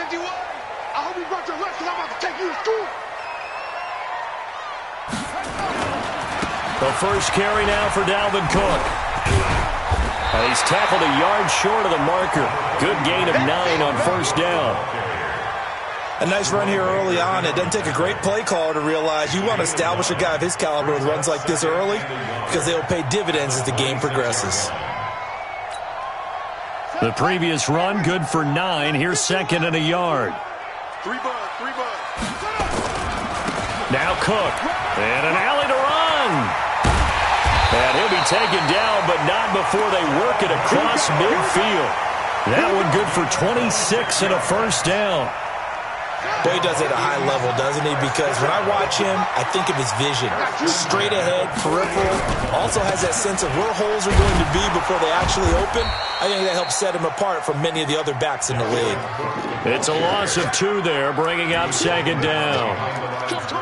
I hope you brought your lunch because I'm about to take you to school. The first carry now for Dalvin Cook. And he's tackled a yard short of the marker. Good gain of 9 on first down. A nice run here early on. It doesn't take a great play caller to realize you want to establish a guy of his caliber with runs like this early because they will pay dividends as the game progresses. The previous run, good for 9. Here's second and a yard. 3 bucks. Now Cook. And an alley to run. And he'll be taken down, but not before they work it across midfield. That one good for 26 and a first down. Boy, he does it at a high level, doesn't he? Because when I watch him, I think of his vision. Straight ahead, peripheral. Also has that sense of where holes are going to be before they actually open. I think that helps set him apart from many of the other backs in the league. It's a loss of 2 there, bringing up second down.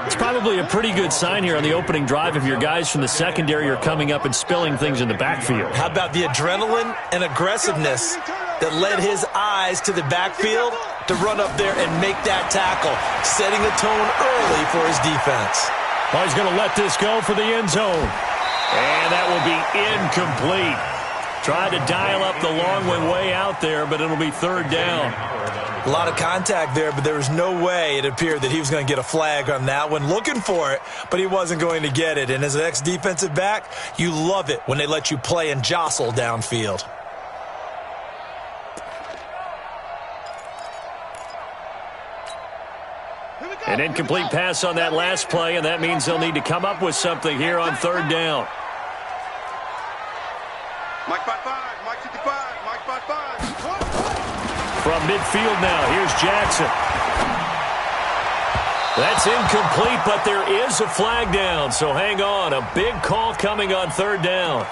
It's probably a pretty good sign here on the opening drive if your guys from the secondary are coming up and spilling things in the backfield. How about the adrenaline and aggressiveness that led his eyes to the backfield to run up there and make that tackle, setting a tone early for his defense. Well, he's going to let this go for the end zone. And that will be incomplete. Tried to dial up the long way out there, but it'll be third down. A lot of contact there, but there was no way it appeared that he was going to get a flag on that one. Looking for it, but he wasn't going to get it. And as an ex-defensive back, you love it when they let you play and jostle downfield. An incomplete pass on that last play, and that means they'll need to come up with something here on third down. Mike 5-5, Mike 55, Mike 5-5. From midfield now, here's Jackson. That's incomplete, but there is a flag down, so hang on. A big call coming on third down.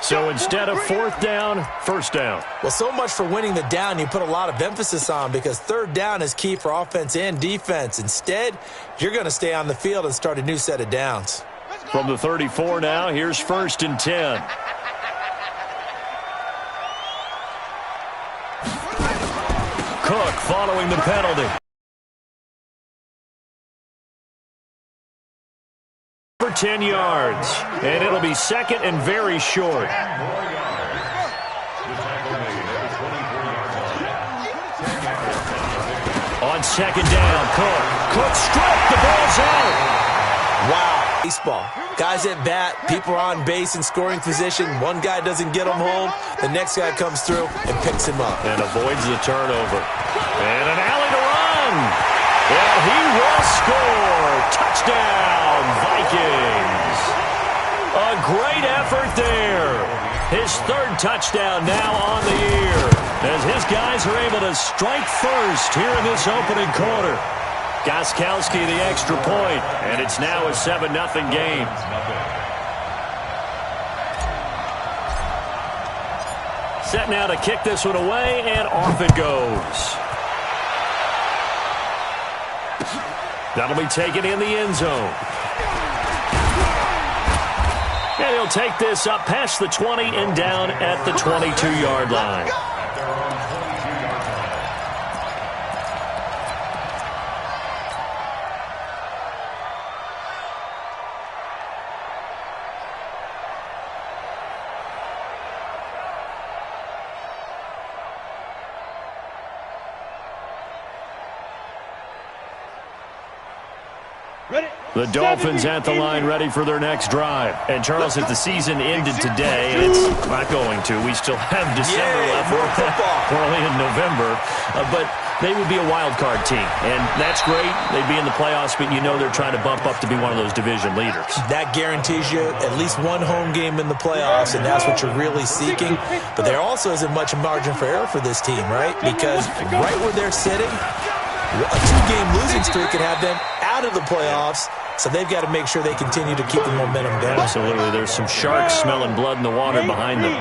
So instead of fourth down, first down. Well, so much for winning the down you put a lot of emphasis on because third down is key for offense and defense. Instead, you're going to stay on the field and start a new set of downs. From the 34 now, here's first and 10. Cook following the penalty. For 10 yards, and it'll be second and very short. On second down, Cook stripped, the ball's out. Wow. Baseball. Guys at bat, people are on base in scoring position. One guy doesn't get him home. The next guy comes through and picks him up. And avoids the turnover. And an alley to run. And he will score. Touchdown, Vikings. A great effort there. His third touchdown now on the year as his guys are able to strike first here in this opening quarter. Gostkowski the extra point, and it's now a 7-0 game. Set now to kick this one away, and off it goes. That'll be taken in the end zone. And he'll take this up past the 20 and down at the 22-yard line. The Dolphins at the line ready for their next drive. And, Charles, if the season ended today, it's not going to. We still have December left. We're only in November. But they would be a wild card team. And that's great. They'd be in the playoffs, but you know they're trying to bump up to be one of those division leaders. That guarantees you at least one home game in the playoffs, and that's what you're really seeking. But there also isn't much margin for error for this team, right? Because right where they're sitting, a 2-game losing streak could have them out of the playoffs. So they've got to make sure they continue to keep the momentum going. Absolutely. There's some sharks smelling blood in the water behind them.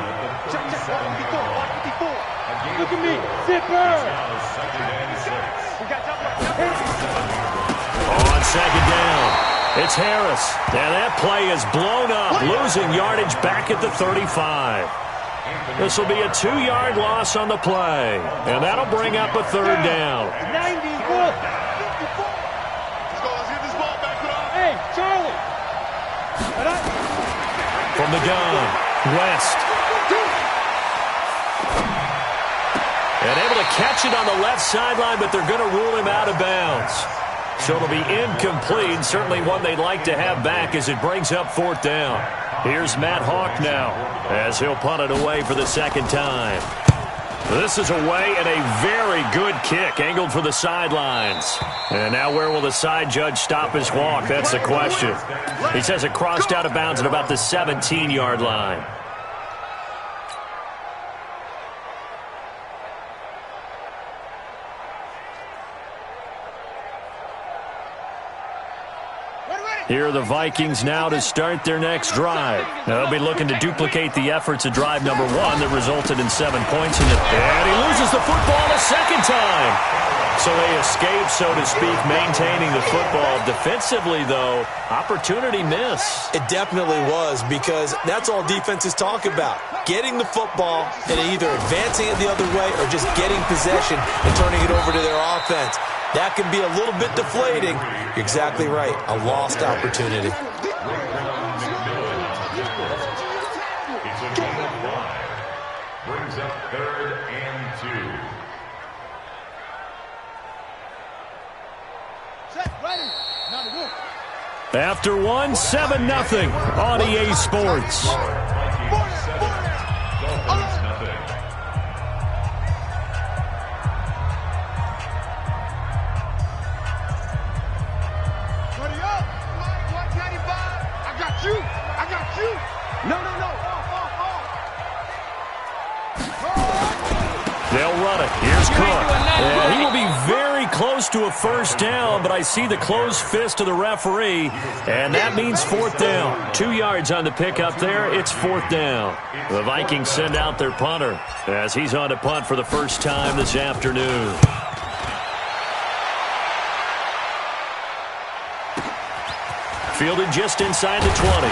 Look at me. Zipper. On second down, it's Harris. And that play is blown up, losing yardage back at the 35. This will be a 2-yard loss on the play, and that'll bring up a 3rd down. 90, good. Let's get this ball back to us. Hey, Charlie. From the gun, West. And able to catch it on the left sideline, but they're going to rule him out of bounds. So it'll be incomplete, certainly one they'd like to have back as it brings up 4th down. Here's Matt Hawk now as he'll punt it away for the 2nd time. This is away and a very good kick angled for the sidelines. And now where will the side judge stop his walk? That's the question. He says it crossed out of bounds at about the 17-yard line. Here are the Vikings now to start their next drive. Now they'll be looking to duplicate the efforts of drive number 1 that resulted in 7 points. And he loses the football a 2nd time. So they escape, so to speak, maintaining the football. Defensively, though, opportunity miss. It definitely was, because that's all defenses talk about. Getting the football and either advancing it the other way or just getting possession and turning it over to their offense. That can be a little bit deflating. You're exactly right. A lost opportunity. Brings up 3rd and 2. After 1, 7-0 on EA Sports. They'll run it. Here's Cook. And he will be very close to a 1st down, but I see the closed fist of the referee, and that means 4th down. 2 yards on the pickup there. It's 4th down. The Vikings send out their punter as he's on to punt for the first time this afternoon. Fielded just inside the 20.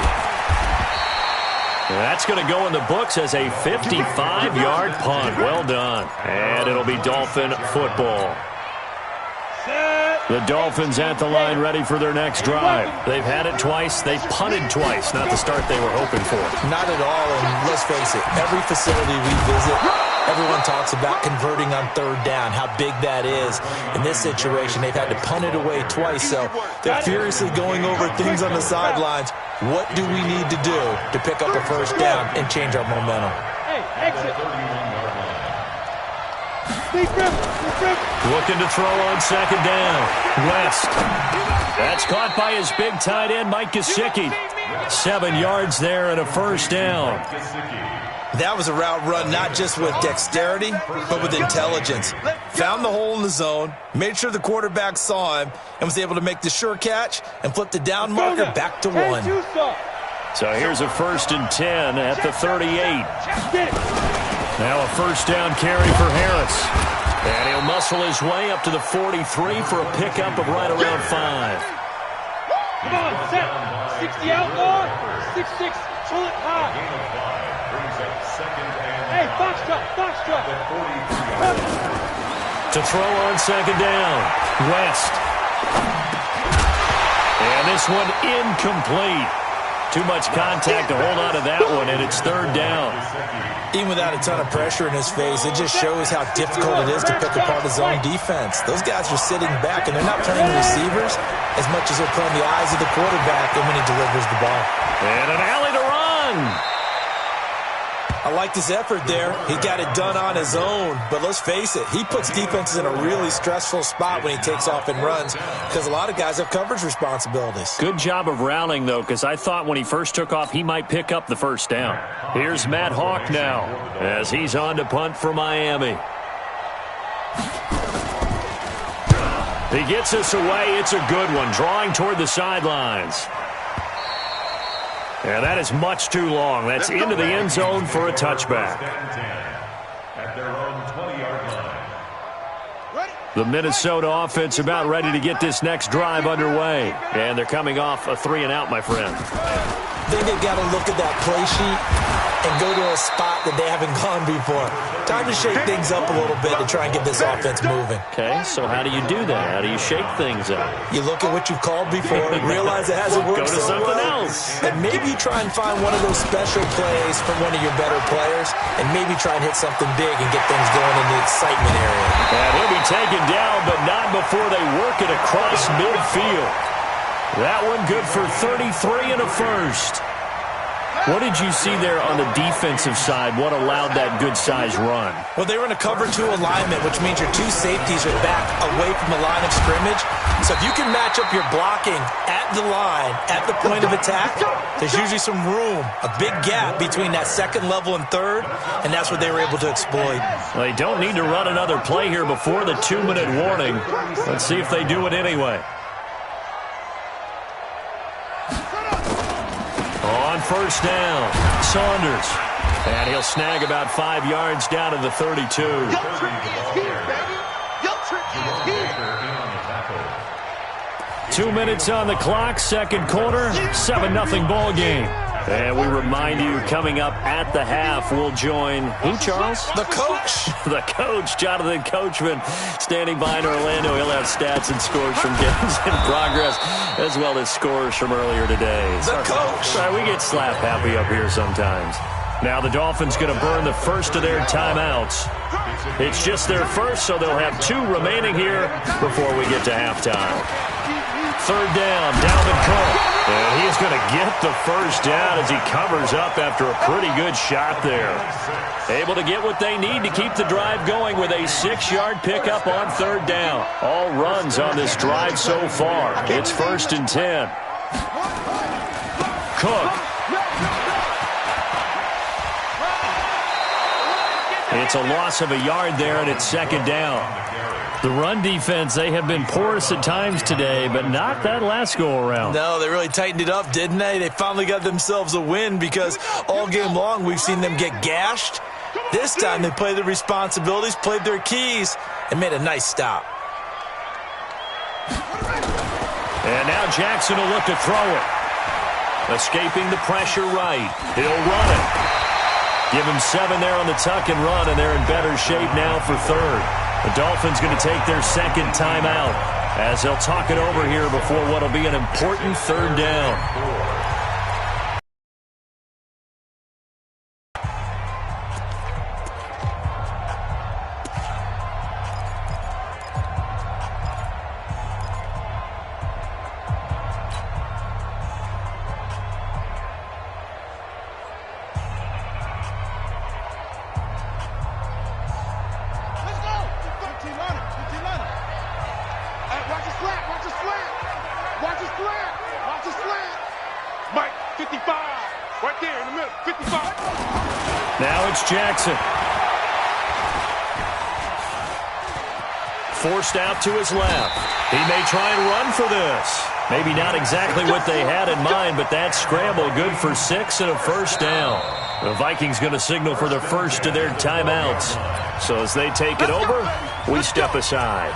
That's going to go in the books as a 55-yard punt. Well done. And it'll be Dolphin football. The Dolphins at the line ready for their next drive. They've had it twice. They've punted twice. Not the start they were hoping for. Not at all, and let's face it, every facility we visit, everyone talks about converting on 3rd down, how big that is. In this situation, they've had to punt it away twice, so they're furiously going over things on the sidelines. What do we need to do to pick up a 1st down and change our momentum? Hey, exit. Looking to throw on 2nd down. West. That's caught by his big tight end, Mike Gesicki. 7 yards there and a 1st down. That was a route run not just with dexterity, but with intelligence. Found the hole in the zone, made sure the quarterback saw him, and was able to make the sure catch and flip the down marker back to 1. So here's a 1st and 10 at the 38. Now a 1st down carry for Harris. And he'll muscle his way up to the 43 for a pickup of right around 5. Come on, set. 60 outlaw. 6-6, pull it high. Hey, foxtrot. To throw on 2nd down. West. And this one incomplete. Too much contact to hold on to that one, and it's 3rd down. Even without a ton of pressure in his face, it just shows how difficult it is to pick apart his own defense. Those guys are sitting back, and they're not playing receivers as much as they're playing the eyes of the quarterback and when he delivers the ball. And an alley to run. I like this effort there. He got it done on his own, but let's face it, he puts defenses in a really stressful spot when he takes off and runs because a lot of guys have coverage responsibilities. Good job of rallying, though, because I thought when he first took off, he might pick up the 1st down. Here's Matt Hawk now as he's on to punt for Miami. He gets us away. It's a good one, drawing toward the sidelines. And that is much too long. That's into the end zone for a touchback. At their own 20-yard line. The Minnesota offense about ready to get this next drive underway. And they're coming off a 3-and-out, my friend. I think they've got to look at that play sheet and go to a spot that they haven't gone before. Time to shake things up a little bit to try and get this offense moving. Okay, so how do you do that? How do you shake things up? You look at what you've called before, realize it hasn't worked Go to so something well, else. and maybe you try and find one of those special plays from one of your better players, and maybe try and hit something big and get things going in the excitement area. And he'll be taken down, but not before they work it across midfield. That one good for 33 and a first. What did you see there on the defensive side? What allowed that good-sized run? Well, they were in a cover-2 alignment, which means your two safeties are back away from the line of scrimmage. So if you can match up your blocking at the line, at the point of attack, there's usually some room, a big gap between that second level and third, and that's what they were able to exploit. Well, they don't need to run another play here before the 2-minute warning. Let's see if they do it anyway. On first down, Saunders. And he'll snag about 5 yards down to the 32. 2 minutes on the clock, second quarter, 7-0 ball game. And we remind you, coming up at the half, we'll join who, Charles? The coach. The coach, Jonathan Coachman, standing by in Orlando. He'll have stats and scores from games in progress, as well as scores from earlier today. The coach. Sorry, we get slap happy up here sometimes. Now the Dolphins going to burn the first of their timeouts. It's just their first, so they'll have 2 remaining here before we get to halftime. Third down, Dalvin Cook. And he is going to get the first down as he covers up after a pretty good shot there. Able to get what they need to keep the drive going with a 6-yard pickup on third down. All runs on this drive so far. It's 1st and 10. Cook. It's a loss of a yard there, and it's 2nd down. The run defense, they have been porous at times today, but not that last go-around. No, they really tightened it up, didn't they? They finally got themselves a win because all game long we've seen them get gashed. This time they played their responsibilities, played their keys, and made a nice stop. And now Jackson will look to throw it. Escaping the pressure right. He'll run it. Give him 7 there on the tuck and run, and they're in better shape now for third. The Dolphins going to take their 2nd timeout as they'll talk it over here before what will be an important third down. Now it's Jackson. Forced out to his left. He may try and run for this. Maybe not exactly what they had in mind, but that scramble good for 6 and a first down. The Vikings going to signal for the first of their timeouts. So as they take it over, we step aside.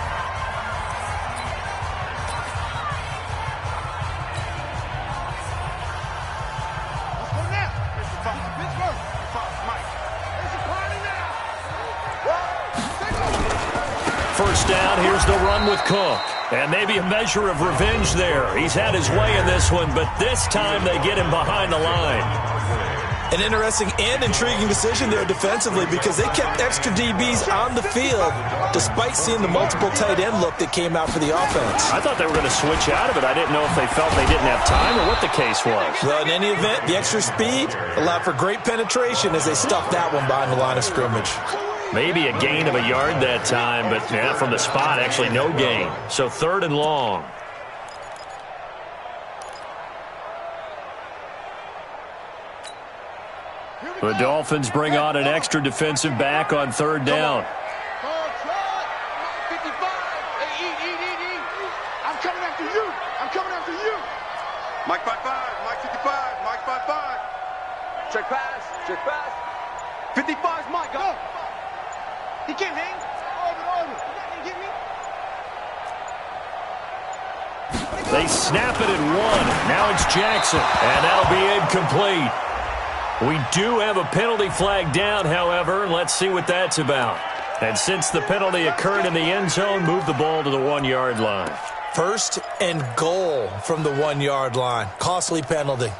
First down, here's the run with Cook. And maybe a measure of revenge there. He's had his way in this one, but this time they get him behind the line. An interesting and intriguing decision there defensively because they kept extra DBs on the field despite seeing the multiple tight end look that came out for the offense. I thought they were going to switch out of it. I didn't know if they felt they didn't have time or what the case was. Well, in any event, the extra speed allowed for great penetration as they stuffed that one behind the line of scrimmage. Maybe a gain of a yard that time, but yeah, from the spot, actually no gain. So 3rd and long. The Dolphins bring on an extra defensive back on 3rd down. I'm coming after you. I'm coming after you. Mike 5-5. Mike 55. Mike 5-5. Check pass. Check pass. 55's Mike. Go. He can't hang. Over. He can't get me. They snap it at 1. Now it's Jackson, and that'll be incomplete. We do have a penalty flag down, however. Let's see what that's about. And since the penalty occurred in the end zone, move the ball to the 1-yard line. 1st and goal from the 1-yard line. Costly penalty.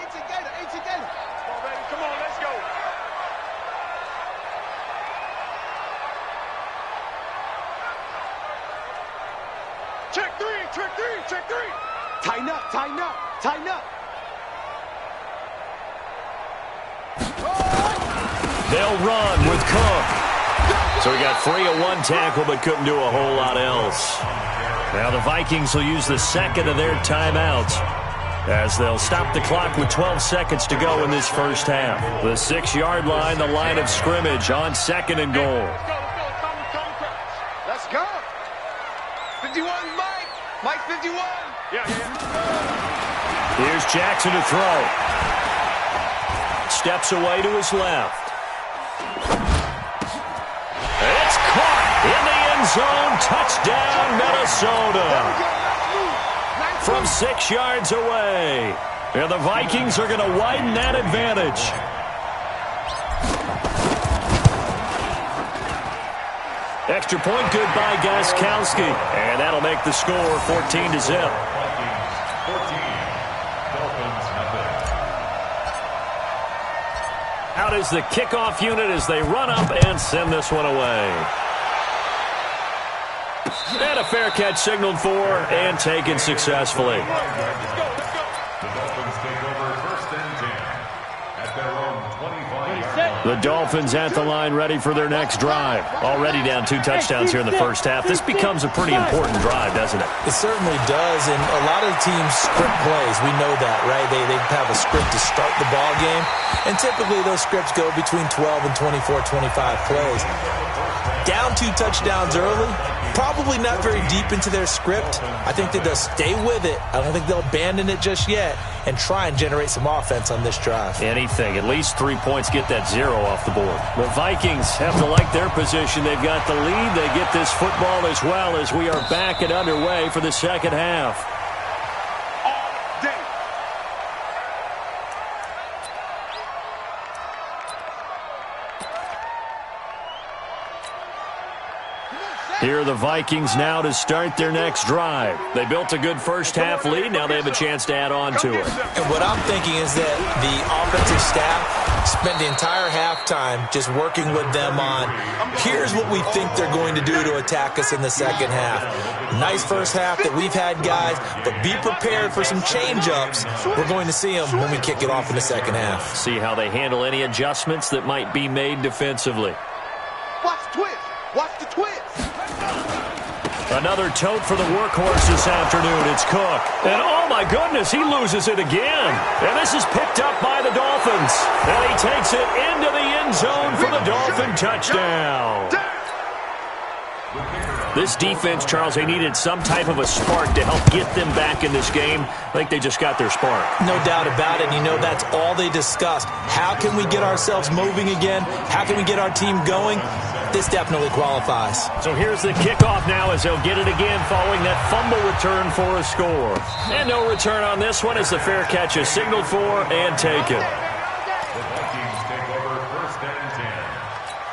Come on, let's go. Check three, check three, check three. Tighten up, tighten up, tighten up. They'll run with Cook. So he got free of one tackle but couldn't do a whole lot else. Now the Vikings will use the second of their timeouts as they'll stop the clock with 12 seconds to go in this first half. The 6-yard line, the line of scrimmage on 2nd and goal. Let's go. 51, Mike. Mike 51. Yeah. Here's Jackson to throw. Steps away to his left. It's caught in the end zone. Touchdown, Minnesota. From 6 yards away. And the Vikings are going to widen that advantage. Extra point good by Gostkowski. And that'll make the score 14-0. Out is the kickoff unit as they run up and send this one away. And a fair catch signaled for and taken successfully. The Dolphins take over 1st and 10 at their own 25-yard line. The Dolphins at the line ready for their next drive. Already down 2 touchdowns here in the first half. This becomes a pretty important drive, doesn't it? It certainly does, and a lot of teams script plays. We know that, right? They have a script to start the ball game, and typically those scripts go between 12 and 24, 25 plays. Down 2 touchdowns early, probably not very deep into their script. I think that they'll stay with it. I don't think they'll abandon it just yet and try and generate some offense on this drive. Anything. At least 3 points, get that 0 off the board. The Vikings have to like their position. They've got the lead. They get this football as well as we are back and underway for the second half. Here are the Vikings now to start their next drive. They built a good first half lead. Now they have a chance to add on to it. And what I'm thinking is that the offensive staff spent the entire halftime just working with them on, here's what we think they're going to do to attack us in the second half. Nice first half that we've had, guys, but be prepared for some change-ups. We're going to see them when we kick it off in the second half. See how they handle any adjustments that might be made defensively. Watch the twist. Watch the twist. Another tote for the workhorse this afternoon. It's Cook. And oh my goodness, he loses it again. And this is picked up by the Dolphins. And he takes it into the end zone for the Dolphin touchdown. This defense, Charles, they needed some type of a spark to help get them back in this game. I think they just got their spark. No doubt about it. You know, that's all they discussed. How can we get ourselves moving again? How can we get our team going? This definitely qualifies. So here's the kickoff now as they'll get it again following that fumble return for a score. And no return on this one as the fair catch is signaled for and taken. The Vikings take over 1st and 10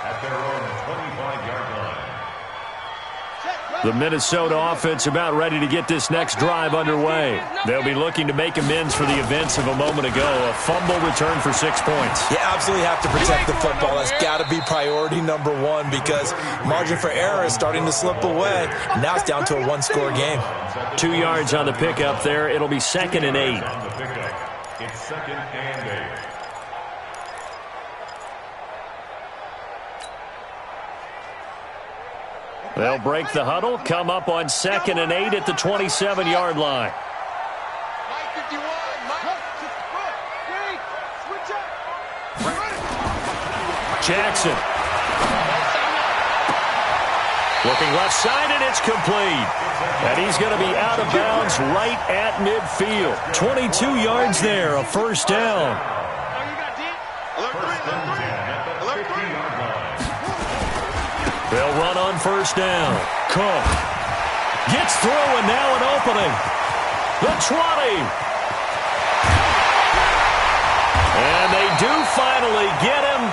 at their own 25-yard line. The Minnesota offense about ready to get this next drive underway. They'll be looking to make amends for the events of a moment ago. A fumble return for 6 points. You absolutely have to protect the football. That's got to be priority number one because margin for error is starting to slip away. Now it's down to a 1-score game. 2 yards on the pickup there. It'll be 2nd and 8. On the pickup, it's 2nd and 8. They'll break the huddle, come up on 2nd and 8 at the 27-yard line. Jackson. Looking left side, and it's complete. And he's going to be out of bounds right at midfield. 22 yards there, a first down. They'll run on first down. Cook gets through, and now an opening. The 20. And they do finally get him,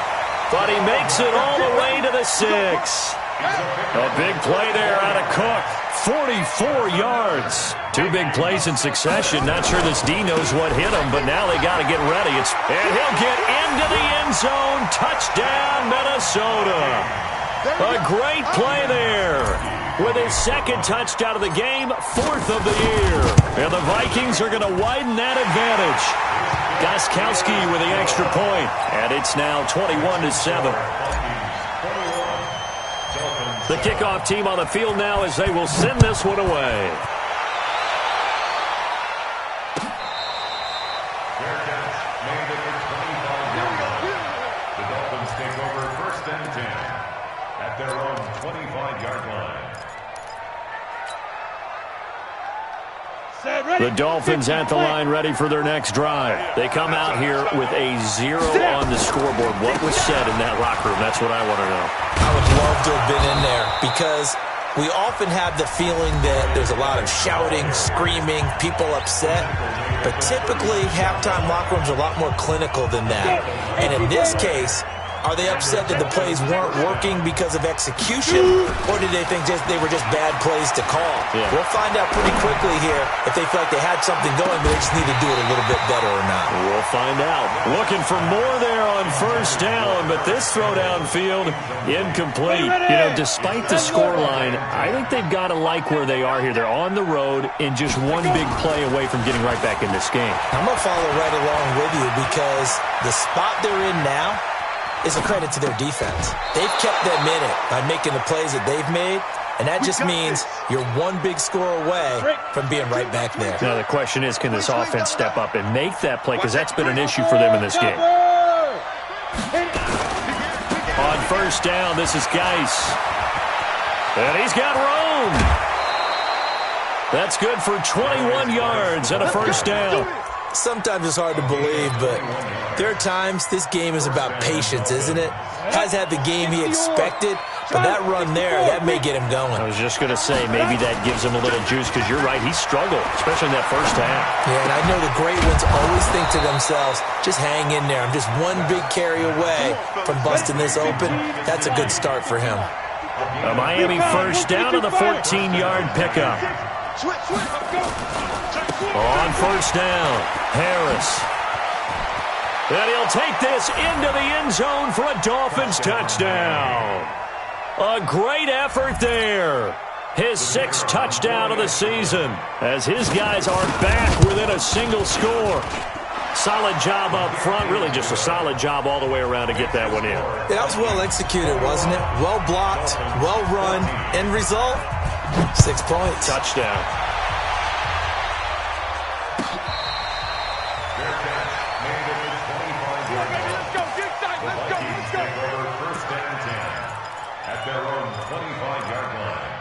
but he makes it all the way to the 6. A big play there out of Cook. 44 yards. Two big plays in succession. Not sure this D knows what hit him, but now they got to get ready. And he'll get into the end zone. Touchdown, Minnesota. A great play there. With his second touchdown of the game, fourth of the year. And the Vikings are going to widen that advantage. Gostkowski with the extra point. And it's now 21-7. The kickoff team on the field now as they will send this one away. The Dolphins take over 1st and 10 at their own 25-yard line. The Dolphins at the line ready for their next drive. They come out here with a 0 on the scoreboard. What was said in that locker room? That's what I want to know. I would love to have been in there because we often have the feeling that there's a lot of shouting, screaming, people upset. But typically, halftime locker rooms are a lot more clinical than that. And in this case, are they upset that the plays weren't working because of execution, or did they think they were just bad plays to call? Yeah. We'll find out pretty quickly here if they feel like they had something going, but they just need to do it a little bit better or not. We'll find out. Looking for more there on 1st down, but this throw downfield, incomplete. You know, despite the scoreline, I think they've got to like where they are here. They're on the road and just one big play away from getting right back in this game. I'm going to follow right along with you because the spot they're in now is a credit to their defense. They've kept them in it by making the plays that they've made, and that just means you're one big score away from being right back there. Now the question is, can this offense step up and make that play? Because that's been an issue for them in this game. On 1st down, this is Geis. And he's got room. That's good for 21 yards and a 1st down. Sometimes it's hard to believe, but there are times this game is about patience, isn't it? Has had the game he expected, but that run there, that may get him going. I was just going to say, maybe that gives him a little juice, because you're right, he struggled, especially in that 1st half. Yeah, and I know the great ones always think to themselves, just hang in there. I'm just one big carry away from busting this open. That's a good start for him. A Miami 1st down to the 14-yard pickup. On 1st down, Harris. And he'll take this into the end zone for a Dolphins touchdown. A great effort there. His 6th touchdown of the season as his guys are back within a single score. Solid job up front, really just a solid job all the way around to get that one in. Yeah, that was well executed, wasn't it? Well blocked, well run. End result, 6 points. Touchdown. Their own 25-yard line.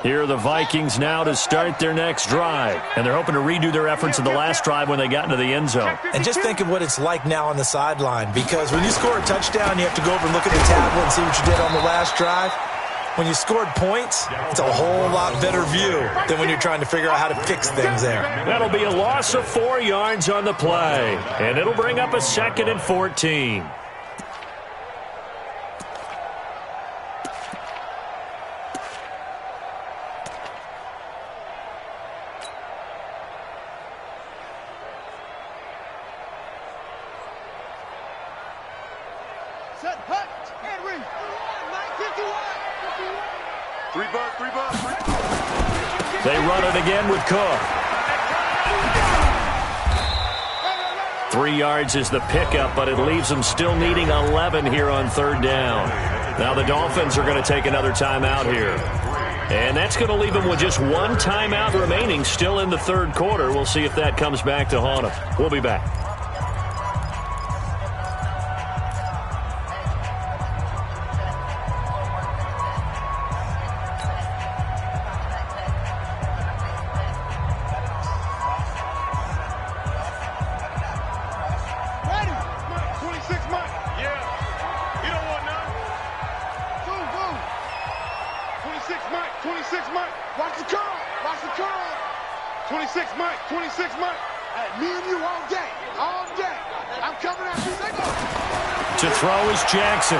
Here are the Vikings now to start their next drive. And they're hoping to redo their efforts in the last drive when they got into the end zone. And just think of what it's like now on the sideline, because when you score a touchdown, you have to go over and look at the tablet and see what you did on the last drive. When you scored points, it's a whole lot better view than when you're trying to figure out how to fix things there. That'll be a loss of 4 yards on the play. And it'll bring up a 2nd and 14. Set, hut, and ring. 3 bucks, 3 bucks. They run it again with Cook. 3 yards is the pickup, but it leaves them still needing 11 here on 3rd down. Now the Dolphins are going to take another timeout here. And that's going to leave them with just 1 timeout remaining still in the 3rd quarter. We'll see if that comes back to haunt them. We'll be back. Watch the curl. 26, Mike. money. Hey, me and you all day. All day. I'm coming after you. They go. To throw is Jackson.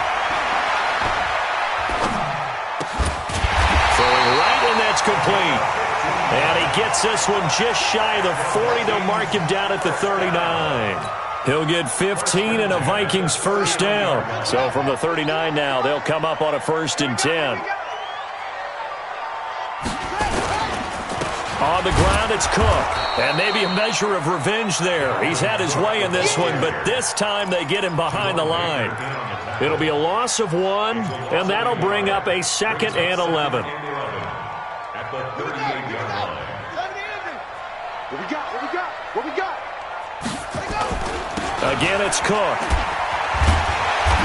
Throwing right, and that's complete. And he gets this one just shy of the 40. They'll mark him down at the 39. He'll get 15 and a Vikings first down. So from the 39 now, they'll come up on a 1st and 10. On the ground, it's Cook. And maybe a measure of revenge there. He's had his way in this one, but this time they get him behind the line. It'll be a loss of 1, and that'll bring up a 2nd and 11. At the 38-yard line. What we got? What we got? What we got? Again, it's Cook.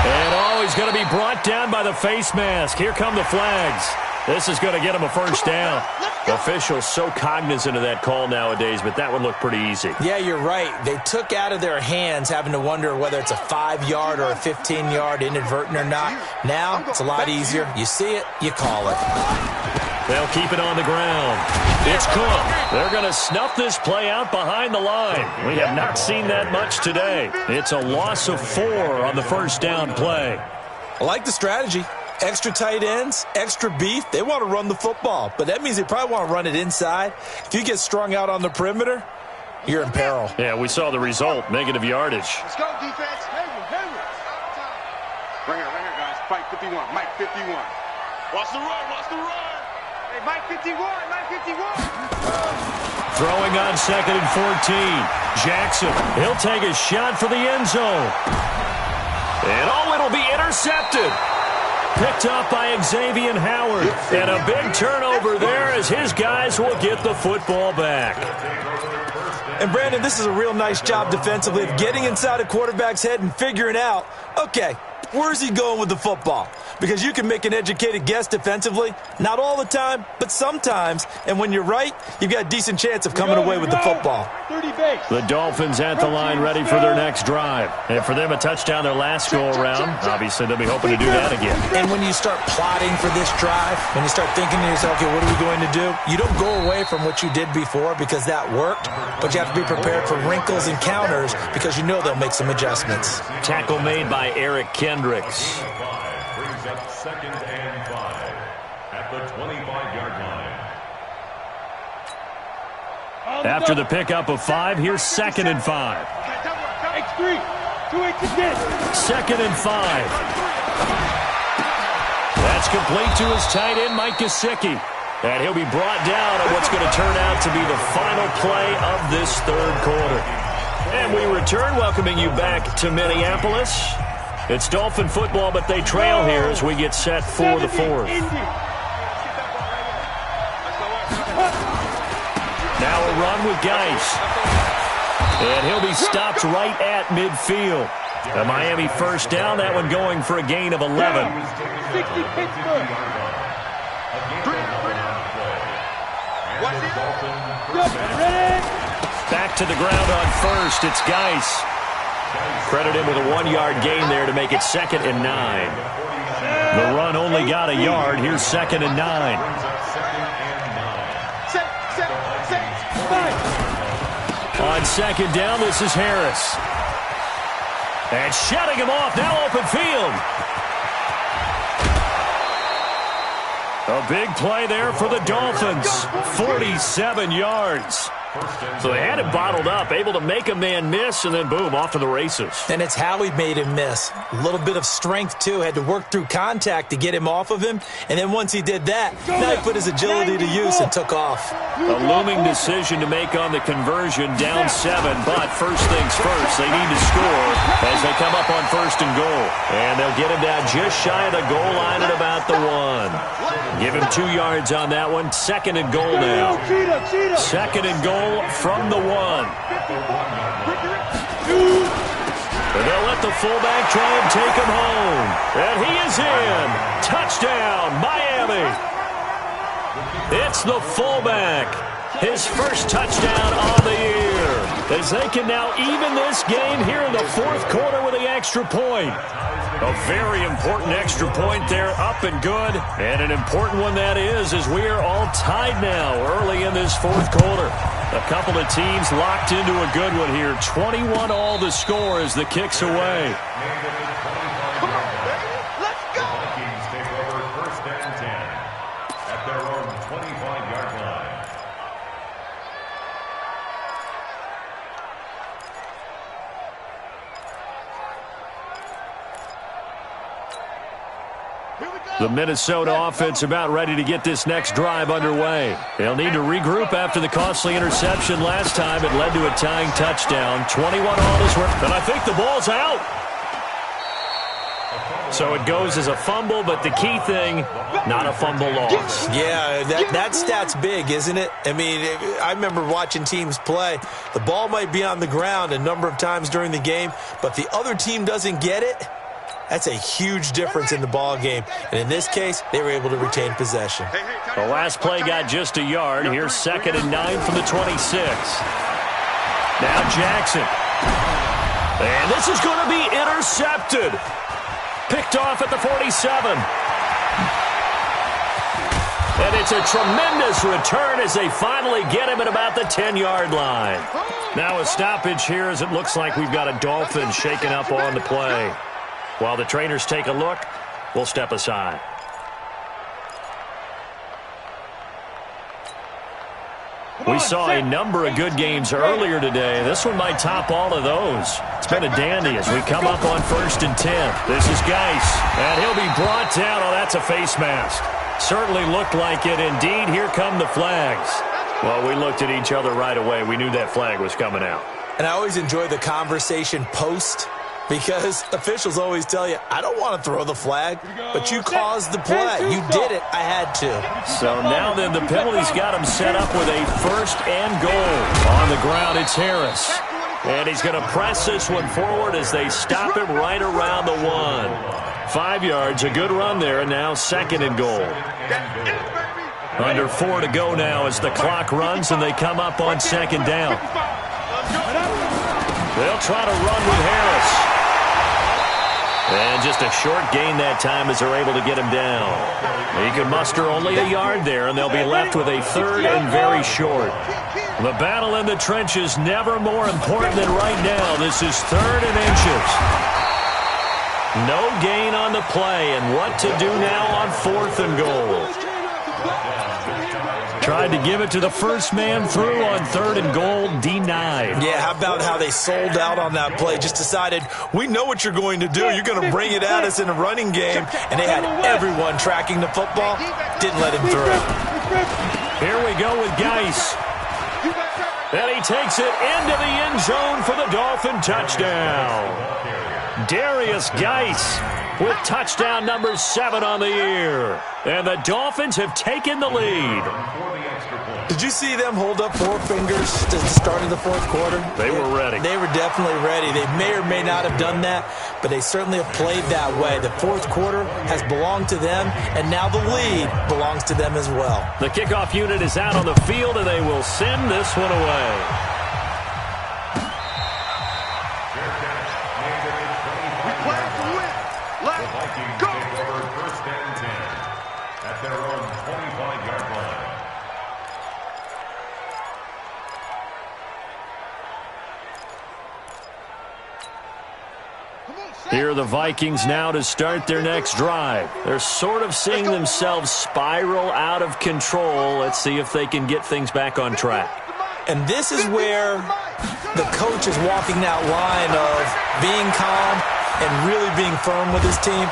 And, he's going to be brought down by the face mask. Here come the flags. This is going to get him a first down. Officials so cognizant of that call nowadays, but that would look pretty easy. Yeah, you're right. They took out of their hands having to wonder whether it's a 5-yard or a 15-yard inadvertent or not. Now, it's a lot easier. You see it, you call it. They'll keep it on the ground. It's Cook. They're going to snuff this play out behind the line. We have not seen that much today. It's a loss of 4 on the first down play. I like the strategy. Extra tight ends, extra beef. They want to run the football, but that means they probably want to run it inside. If you get strung out on the perimeter, you're in peril. Yeah, we saw the result, negative yardage. Let's go, defense. Right here, guys. Fight 51. Mike 51. Watch the run. Watch the run. Hey, Mike 51. Mike 51. Throwing on 2nd and 14. Jackson, he'll take a shot for the end zone. And it'll be intercepted. Picked up by Xavier Howard. And a big turnover there as his guys will get the football back. And, Brandon, this is a real nice job defensively of getting inside a quarterback's head and figuring out, okay, where's he going with the football? Because you can make an educated guess defensively. Not all the time, but sometimes. And when you're right, you've got a decent chance of coming away with the football. The Dolphins at the line ready for their next drive. And for them, a touchdown their last go-around. Obviously, they'll be hoping to do that again. And when you start plotting for this drive, when you start thinking to yourself, okay, what are we going to do? You don't go away from what you did before because that worked. But you have to be prepared for wrinkles and counters because you know they'll make some adjustments. Tackle made by Eric Kendricks. Brings up 2nd and 5 at the 25-yard line. After the pickup of 5, here's 2nd and 5. X3, 2-8 to 10. 2nd and 5. That's complete to his tight end, Mike Gesicki. And he'll be brought down at what's going to turn out to be the final play of this 3rd quarter. And we return, welcoming you back to Minneapolis. It's Dolphin football, but they trail here as we get set for the 4th. Now a run with Geis. And he'll be stopped right at midfield. A Miami first down, that one going for a gain of 11. 60 Pittsburgh. Back to the ground on 1st, it's Geis. Credit him with a 1-yard gain there to make it 2nd and 9. The run only got a yard. Here's 2nd and 9. On 2nd down, this is Harris. And shutting him off, now open field. A big play there for the Dolphins. 47 yards. So they had it bottled up, able to make a man miss, and then boom, off to the races. And it's how he made him miss. A little bit of strength, too. Had to work through contact to get him off of him. And then once he did that, now he put his agility to use and took off. A looming decision to make on the conversion, down 7. But first things first, they need to score as they come up on 1st and goal. And they'll get him down just shy of the goal line at about the 1. Give him 2 yards on that one. 2nd and goal now. 2nd and goal from the 1. And they'll let the fullback try and take him home. And he is in. Touchdown, Miami. It's the fullback. His first touchdown on the year. As they can now even this game here in the 4th quarter with the extra point. A very important extra point there, up and good. And an important one that is, as we are all tied now early in this 4th quarter. A couple of teams locked into a good one here. 21-all the score as the kick's away. Come on, baby. Let's go. The Vikings take over 1st and 10 at their own 25-yard line. The Minnesota offense about ready to get this next drive underway. They'll need to regroup after the costly interception last time. It led to a tying touchdown. 21-all is worth. And I think the ball's out. So it goes as a fumble, but the key thing, not a fumble loss. Yeah, that stat's big, isn't it? I mean, I remember watching teams play. The ball might be on the ground a number of times during the game, but the other team doesn't get it. That's a huge difference in the ball game. And in this case, they were able to retain possession. The last play got just a yard. Here's 2nd and 9 from the 26. Now Jackson. And this is going to be intercepted. Picked off at the 47. And it's a tremendous return as they finally get him at about the 10-yard line. Now a stoppage here as it looks like we've got a Dolphin shaken up on the play. While the trainers take a look, we'll step aside. We saw a number of good games earlier today. This one might top all of those. It's been a dandy as we come up on 1st and 10. This is Geis, and he'll be brought down. Oh, that's a face mask. Certainly looked like it. Indeed, here come the flags. Well, we looked at each other right away. We knew that flag was coming out. And I always enjoy the conversation post, because officials always tell you, I don't want to throw the flag, but you caused the play. You did it. I had to. So now then the penalty's got him set up with a 1st and goal. On the ground, it's Harris. And he's going to press this one forward as they stop him right around the 1. 5 yards, a good run there, and now 2nd and goal. Under 4 to go now as the clock runs and they come up on 2nd down. They'll try to run with Harris. And just a short gain that time as they're able to get him down. He can muster only a yard there, and they'll be left with a 3rd and very short. The battle in the trenches never more important than right now. This is 3rd and inches. No gain on the play, and what to do now on 4th and goal. Tried to give it to the first man through on 3rd and goal, denied. Yeah, how about how they sold out on that play? Just decided, we know what you're going to do. You're going to bring it at us in a running game. And they had everyone tracking the football. Didn't let him through. Here we go with Geis. And he takes it into the end zone for the Dolphin touchdown. Darius Geis with touchdown number 7 on the year. And the Dolphins have taken the lead. Did you see them hold up 4 fingers to the start of the 4th quarter? They were ready. They were definitely ready. They may or may not have done that, but they certainly have played that way. The 4th quarter has belonged to them, and now the lead belongs to them as well. The kickoff unit is out on the field, and they will send this one away. Here are the Vikings now to start their next drive. They're sort of seeing themselves spiral out of control. Let's see if they can get things back on track. And this is where the coach is walking that line of being calm and really being firm with his team.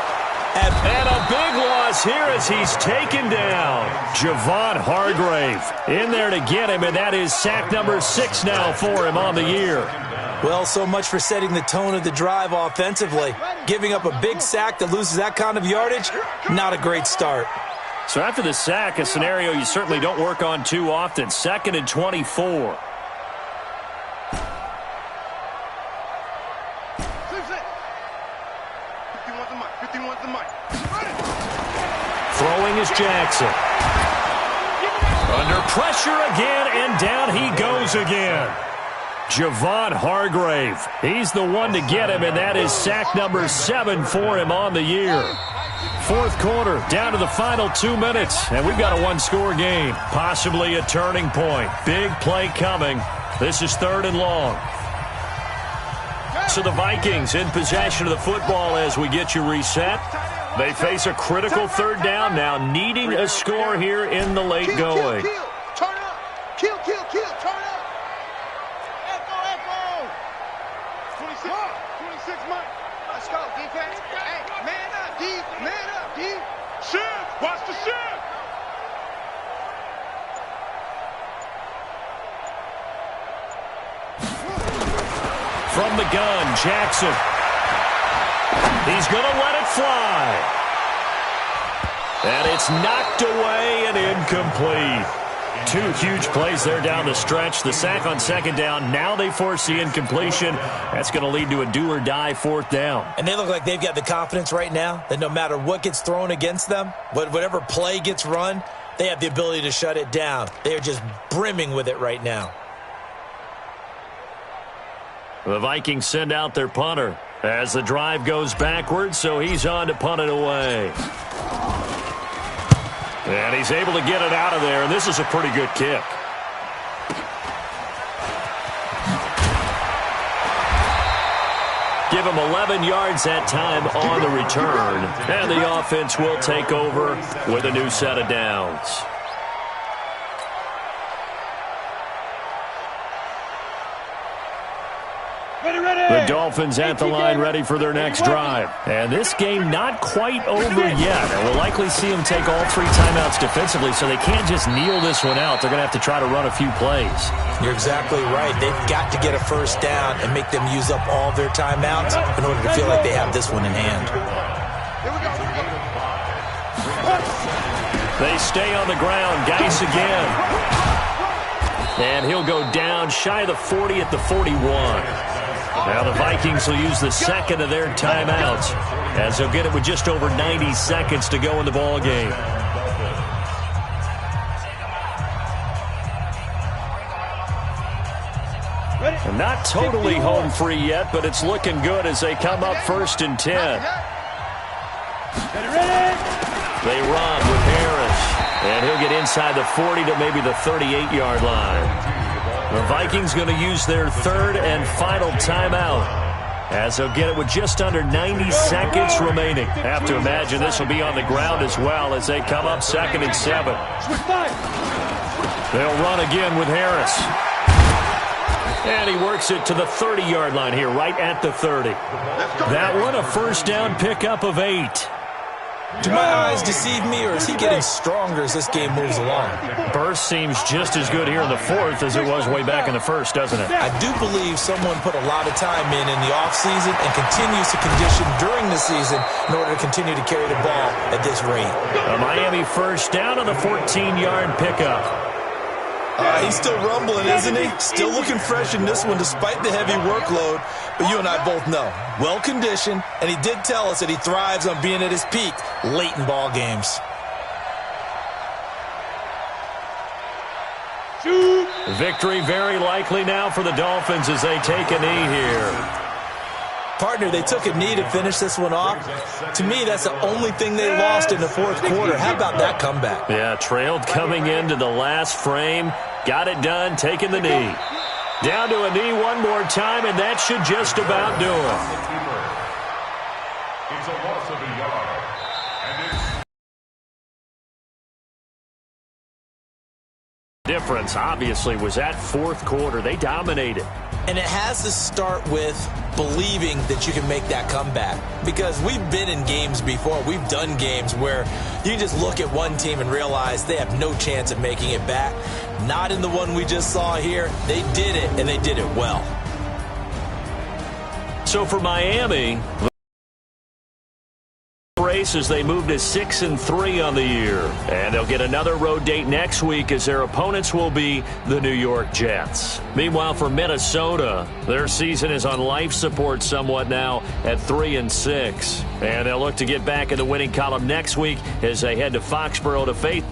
And a big loss here as he's taken down. Javon Hargrave in there to get him, and that is sack number 6 now for him on the year. Well, so much for setting the tone of the drive offensively. Giving up a big sack that loses that kind of yardage, not a great start. So after the sack, a scenario you certainly don't work on too often. 2nd and 24. Throwing is Jackson. Under pressure again, and down he goes again. Javon Hargrave. He's the one to get him, and that is sack number 7 for him on the year. Fourth quarter, down to the final 2 minutes, and we've got a one-score game. Possibly a turning point. Big play coming. This is 3rd and long. So the Vikings in possession of the football as we get you reset. They face a critical 3rd down now, needing a score here in the late going. Turn up. Kill. Turn up. Echo. 26 Mike. Let's go, defense. Hey, man up, D. Man up, D. Shift. Watch the shift. From the gun, Jackson. He's going to let it fly. And it's knocked away and incomplete. 2 huge plays there down the stretch. The sack on 2nd down. Now they force the incompletion. That's going to lead to a do-or-die 4th down. And they look like they've got the confidence right now that no matter what gets thrown against them, whatever play gets run, they have the ability to shut it down. They are just brimming with it right now. The Vikings send out their punter as the drive goes backwards, so he's on to punt it away. And he's able to get it out of there, and this is a pretty good kick. Give him 11 yards that time on the return, and the offense will take over with a new set of downs. The Dolphins at the line ready for their next drive. And this game not quite over yet. And we'll likely see them take all 3 timeouts defensively, so they can't just kneel this one out. They're going to have to try to run a few plays. You're exactly right. They've got to get a 1st down and make them use up all their timeouts in order to feel like they have this one in hand. They stay on the ground. Geis again. And he'll go down shy of the 40 at the 41. Now the Vikings will use the 2nd of their timeouts as they'll get it with just over 90 seconds to go in the ball game. And not totally home free yet, but it's looking good as they come up 1st and 10. They run with Harris, and he'll get inside the 40 to maybe the 38-yard line. The Vikings going to use their 3rd and final timeout as they'll get it with just under 90 seconds remaining. Have to imagine this will be on the ground as well as they come up 2nd and 7. They'll run again with Harris. And he works it to the 30-yard line here, right at the 30. That one, a 1st down pickup of 8. Do my eyes deceive me, or is he getting stronger as this game moves along? Burst seems just as good here in the 4th as it was way back in the 1st, doesn't it? I do believe someone put a lot of time in the offseason and continues to condition during the season in order to continue to carry the ball at this rate. A Miami 1st down on the 14-yard pickup. He's still rumbling, isn't he? Still looking fresh in this one despite the heavy workload. But you and I both know, well-conditioned, and he did tell us that he thrives on being at his peak late in ball games. Victory very likely now for the Dolphins as they take a knee here. Partner, they took a knee to finish this one off. To me, that's the only thing they lost in the 4th quarter. How about that comeback? Yeah, trailed coming into the last frame. Got it done, taking the knee. Down to a knee one more time, and that should just about do it. It's a loss of a yard. And Difference, obviously, was that 4th quarter. They dominated. And it has to start with believing that you can make that comeback. Because we've been in games before. We've done games where you just look at one team and realize they have no chance of making it back. Not in the one we just saw here. They did it, and they did it well. So for Miami, race as they move to 6-3 on the year. And they'll get another road date next week as their opponents will be the New York Jets. Meanwhile, for Minnesota, their season is on life support somewhat now at 3-6. And they'll look to get back in the winning column next week as they head to Foxborough to face